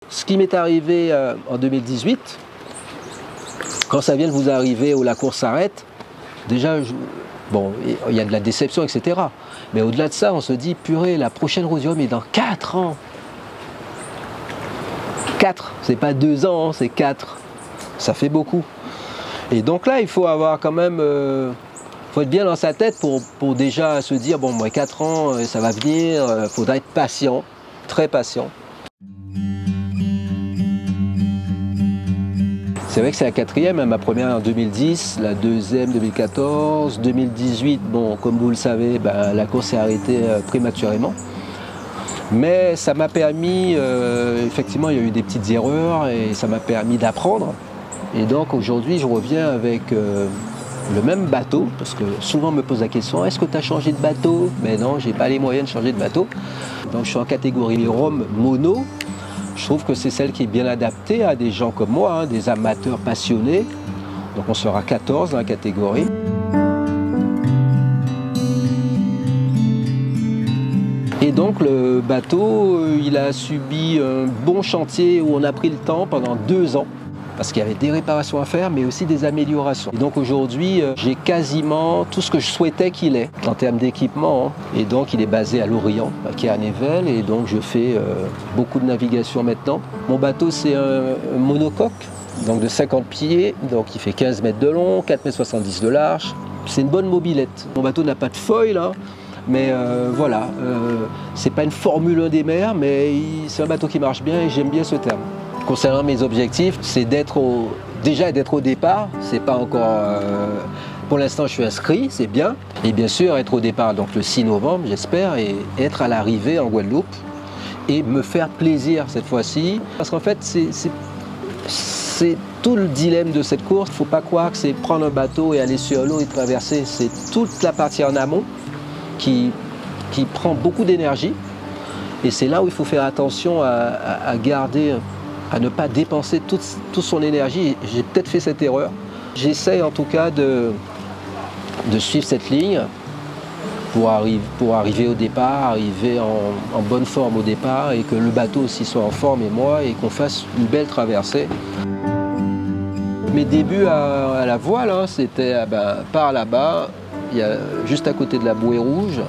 Ce qui m'est arrivé en 2018, quand ça vient de vous arriver où la course s'arrête, déjà, bon, il y a de la déception, etc. Mais au-delà de ça, on se dit, purée, la prochaine Rhodium est dans 4 ans. 4, c'est pas 2 ans, c'est 4. Ça fait beaucoup. Et donc là, il faut avoir quand même... faut être bien dans sa tête pour déjà se dire, bon, moi, 4 ans, ça va venir, il faudra être patient, très patient. C'est vrai que c'est la 4e, ma première en 2010, la 2e 2014, 2018, bon, comme vous le savez, ben, la course s'est arrêtée prématurément. Mais ça m'a permis, effectivement, il y a eu des petites erreurs et ça m'a permis d'apprendre. Et donc aujourd'hui, je reviens avec le même bateau, parce que souvent on me pose la question, est-ce que tu as changé de bateau? Mais non, je n'ai pas les moyens de changer de bateau. Donc je suis en catégorie Rhum mono. Je trouve que c'est celle qui est bien adaptée à des gens comme moi, hein, des amateurs passionnés. Donc on sera 14 dans la catégorie. Et donc le bateau, il a subi un bon chantier où on a pris le temps pendant 2 ans. Parce qu'il y avait des réparations à faire, mais aussi des améliorations. Et donc aujourd'hui, j'ai quasiment tout ce que je souhaitais qu'il ait en termes d'équipement. Et donc il est basé à Lorient, qui est à Nével, et donc je fais beaucoup de navigation maintenant. Mon bateau, c'est un monocoque, donc de 50 pieds, donc il fait 15 mètres de long, 4,70 m de large. C'est une bonne mobilette. Mon bateau n'a pas de foil, hein, mais voilà, c'est pas une Formule 1 des mers, mais c'est un bateau qui marche bien et j'aime bien ce terme. Concernant mes objectifs, c'est déjà d'être au départ. C'est pas encore. Pour l'instant, je suis inscrit, c'est bien. Et bien sûr, être au départ, donc le 6 novembre, j'espère, et être à l'arrivée en Guadeloupe et me faire plaisir cette fois-ci. Parce qu'en fait, c'est tout le dilemme de cette course. Il ne faut pas croire que c'est prendre un bateau et aller sur l'eau et traverser. C'est toute la partie en amont qui prend beaucoup d'énergie. Et c'est là où il faut faire attention à garder, à ne pas dépenser toute son énergie. J'ai peut-être fait cette erreur. J'essaie en tout cas de suivre cette ligne pour arriver au départ, arriver en bonne forme au départ et que le bateau aussi soit en forme et moi et qu'on fasse une belle traversée. Mes débuts à la voile, hein, c'était par là-bas, juste à côté de la Bouée Rouge.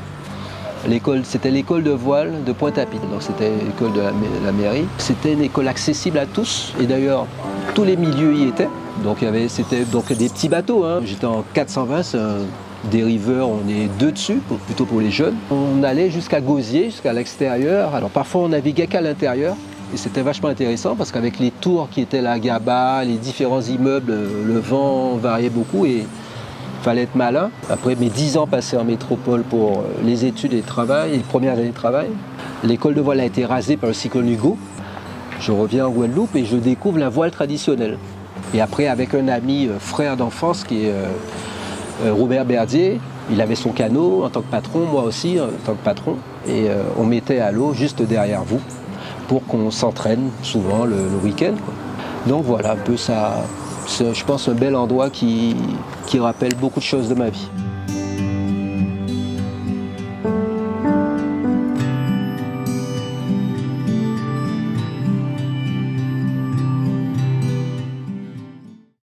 C'était l'école de voile de Pointe-à-Pitre, donc c'était l'école de la mairie. C'était une école accessible à tous, et d'ailleurs tous les milieux y étaient. Donc c'était donc des petits bateaux, hein. J'étais en 420, c'est un dériveur, on est 2 dessus, plutôt pour les jeunes. On allait jusqu'à Gosier, jusqu'à l'extérieur. Alors parfois on naviguait qu'à l'intérieur, et c'était vachement intéressant parce qu'avec les tours qui étaient là, Gaba, les différents immeubles, le vent variait beaucoup et il fallait être malin. Après mes 10 ans passés en métropole pour les études et le travail, les premières années de travail, l'école de voile a été rasée par le cyclone Hugo. Je reviens en Guadeloupe et je découvre la voile traditionnelle. Et après, avec un ami, frère d'enfance, qui est Robert Berdier, il avait son canot en tant que patron, moi aussi en tant que patron. Et on mettait à l'eau juste derrière vous pour qu'on s'entraîne souvent le week-end, quoi. Donc voilà, un peu ça. C'est, je pense, un bel endroit qui rappelle beaucoup de choses de ma vie.